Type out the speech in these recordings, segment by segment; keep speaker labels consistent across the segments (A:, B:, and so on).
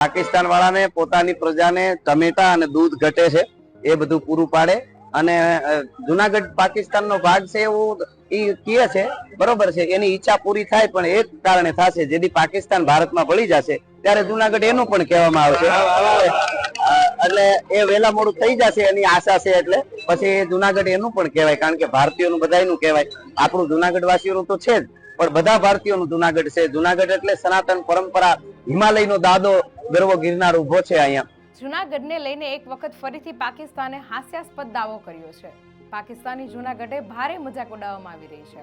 A: પાકિસ્તાન વાળાને પોતાની પ્રજાને ટમેટા અને દૂધ ઘટે છે એ બધું પૂરું પાડે અને જુનાગઢ પાકિસ્તાનનો ભાગ છે એવું ઈ કહે છે, બરોબર છે. એની ઈચ્છા પૂરી થાય પણ એક કારણે થશે, જેથી પાકિસ્તાન ભારતમાં ભળી જશે ત્યારે જુનાગઢ એનું પણ કહેવામાં આવશે, એટલે એ વેલા મોડું થઈ જશે એની આશા છે. એટલે પછી જુનાગઢ એનું પણ કહેવાય, કારણ કે ભારતીયોનું બધાયનું કહેવાય. આપણું જુનાગઢ વાસીઓનું તો છે જ, પણ બધા ભારતીયોનું જુનાગઢ છે. જુનાગઢ એટલે સનાતન પરંપરા, હિમાલયનો દાદો ગરવો ગિરનાર ઉભો છે અહીંયા.
B: જુનાગઢને લઈને એક વખત ફરીથી પાકિસ્તાને હાસ્યાસ્પદ દાવો કર્યો છે. પાકિસ્તાની જુનાગઢે ભારે મજાક ઉડાવવામાં આવી રહી છે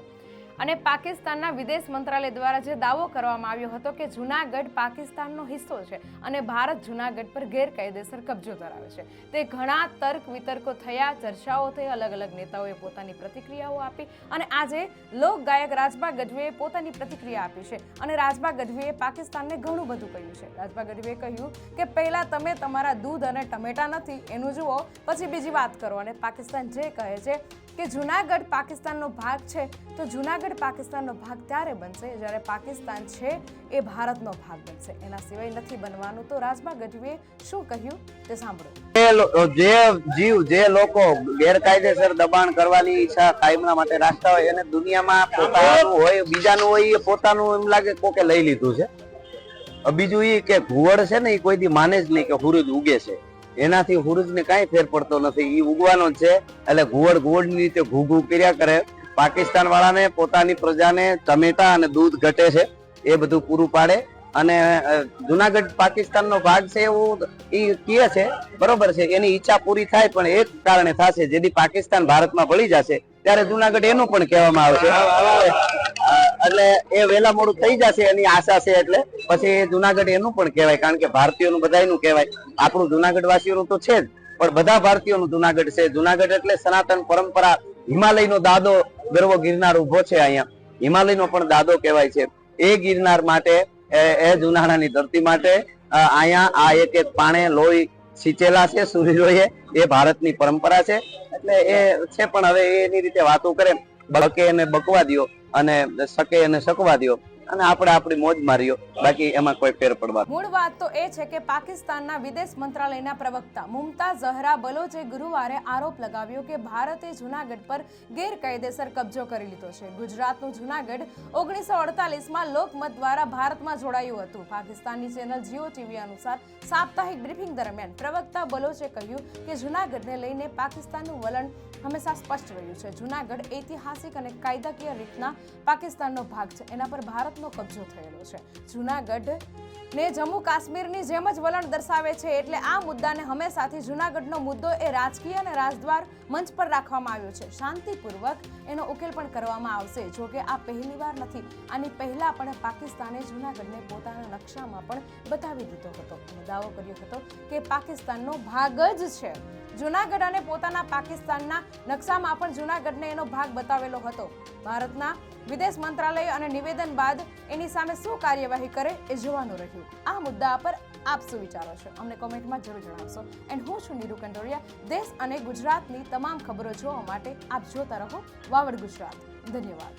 B: અને પાકિસ્તાનના વિદેશ મંત્રાલય દ્વારા જે દાવો કરવામાં આવ્યો હતો કે જુનાગઢ પાકિસ્તાનનો હિસ્સો છે અને ભારત જુનાગઢ પર ગેરકાયદેસર કબજો ધરાવે છે, તે ઘણા તર્ક વિતર્કો થયા, ચર્ચાઓ થઈ, અલગ અલગ નેતાઓએ પોતાની પ્રતિક્રિયાઓ આપી અને આજે લોક ગાયક રાજબા ગઢવીએ પોતાની પ્રતિક્રિયા આપી છે અને રાજબા ગઢવીએ પાકિસ્તાનને ઘણું બધું કહ્યું છે. રાજબા ગઢવીએ કહ્યું કે પહેલા તમે તમારા દૂધ અને ટમેટા નથી એનું જુઓ, પછી બીજી વાત કરો. અને પાકિસ્તાન જે કહે છે કે જુનાગઢ પાકિસ્તાનનો ભાગ છે, તો જુનાગઢ પાકિસ્તાનનો ભાગ ત્યારે બનશે જ્યારે પાકિસ્તાન છે એ ભારતનો ભાગ બનશે, એના સિવાય નથી બનવાનું. તો રાજબા ગઢવીએ શું કહ્યું તે સાંભળો.
A: જે લોકો ગેરકાયદેસર દબાણ કરવાની ઈચ્છા કાયમના માટે રાખતા હોય એને દુનિયામાં પોતાનું હોય, બીજાનું હોય, એ પોતાનું એમ લાગે કોકે લઈ લીધું છે. બીજું એ કે ઘુવડ છે ને એ કોઈથી માને જ નહીં કે હુરજ ઉગે છે, એનાથી હુરજ ને કઈ ફેર પડતો નથી, એ ઉગવાનો જ છે. એટલે ઘુવડ ની રીતે ઘૂ ઘૂ કર્યા કરે. પાકિસ્તાન વાળાને પોતાની પ્રજાને ટમેટા અને દૂધ ઘટે છે એ બધું પૂરું પાડે અને જુનાગઢ પાકિસ્તાનનો ભાગ છે એવું ઈ કહે છે, બરોબર છે. એની ઈચ્છા પૂરી થાય પણ એક કારણે થશે, જેથી પાકિસ્તાન ભારતમાં ભળી જશે ત્યારે જુનાગઢ એનું પણ કહેવામાં આવશે, એટલે એ વેલા મોડું થઈ જશે એની આશા છે. એટલે પછી જુનાગઢ એનું પણ કહેવાય, કારણ કે ભારતીયોનું બધાયનું કહેવાય. આપણું જુનાગઢ વાસીઓનું તો છે જ, પણ બધા ભારતીયોનું જુનાગઢ છે. જુનાગઢ એટલે સનાતન પરંપરા, હિમાલયનો દાદો ગરવો ગિરનાર ઉભો છે અહીંયા, હિમાલયનો પણ દાદો કહેવાય છે. એ ગિરનાર માટે, એ જુનાણાની ધરતી માટે અહીંયા આ એક એક પાણે લોહી સિંચેલા છે સૂર્યોએ, એ ભારતની પરંપરા છે. એટલે એ છે, પણ હવે એની રીતે વાતો કરે, બકે એને બકવા દો અને શકે એને શકવા દો અને આપણે આપણી મોજ માર્યો, બાકી એમાં કોઈ ફેર પડવા.
B: મૂળ વાત તો એ છે કે પાકિસ્તાનના વિદેશ મંત્રાલયના પ્રવક્તા મુમતાઝ ઝહરા બલોચે ગુરુવારે આરોપ લગાવ્યો કે ભારતે જુનાગઢ પર ગેરકાયદેસર કબજો કરી લીધો છે. ગુજરાતનું જુનાગઢ 1948માં લોકમત દ્વારા ભારતમાં જોડાયું હતું. પાકિસ્તાનની ચેનલ જીઓ ટીવી અનુસાર સાપ્તાહિક બ્રીફિંગ દરમિયાન પ્રવક્તા બલોચે કહ્યું કે જુનાગઢને લઈને પાકિસ્તાનનું વલણ હંમેશા સ્પષ્ટ રહ્યું છે. જુનાગઢ ઐતિહાસિક અને કાયદાકીય રીતના પાકિસ્તાનનો ભાગ છે, એના પર ભારતનો કબજો થયેલો છે. જુનાગઢ ને જમ્મુ કાશ્મીરની જેમ જ વલણ દર્શાવે છે, એટલે આ મુદ્દાને હંમેશાથી જુનાગઢનો મુદ્દો એ રાજકીય અને રાજદ્વાર મંચ પર રાખવામાં આવ્યો છે. શાંતિપૂર્વક એનો ઉકેલ પણ કરવામાં આવશે. જો કે આ પહેલીવાર નથી, આની પહેલા પણ પાકિસ્તાને જુનાગઢને પોતાના નકશામાં પણ બતાવી દીધો હતો અને દાવો કર્યો હતો કે પાકિસ્તાનનો ભાગ જ છે. જુનાગઢ અને પોતાના પાકિસ્તાનના નકશામાં પણ જુનાગઢને એનો ભાગ બતાવેલો હતો. ભારતના વિદેશ મંત્રાલય અને નિવેદન બાદ એની સામે શું કાર્યવાહી કરે એ જોવાનું રહ્યું. આ મુદ્દા પર આપ શું વિચારો છો અમને કોમેન્ટમાં જરૂર જણાવશો. એન્ડ હું છું નીરુ કંડોરિયા. દેશ અને ગુજરાતની તમામ ખબરો જોવા માટે આપ જોતા રહો વાવડ ગુજરાત. ધન્યવાદ.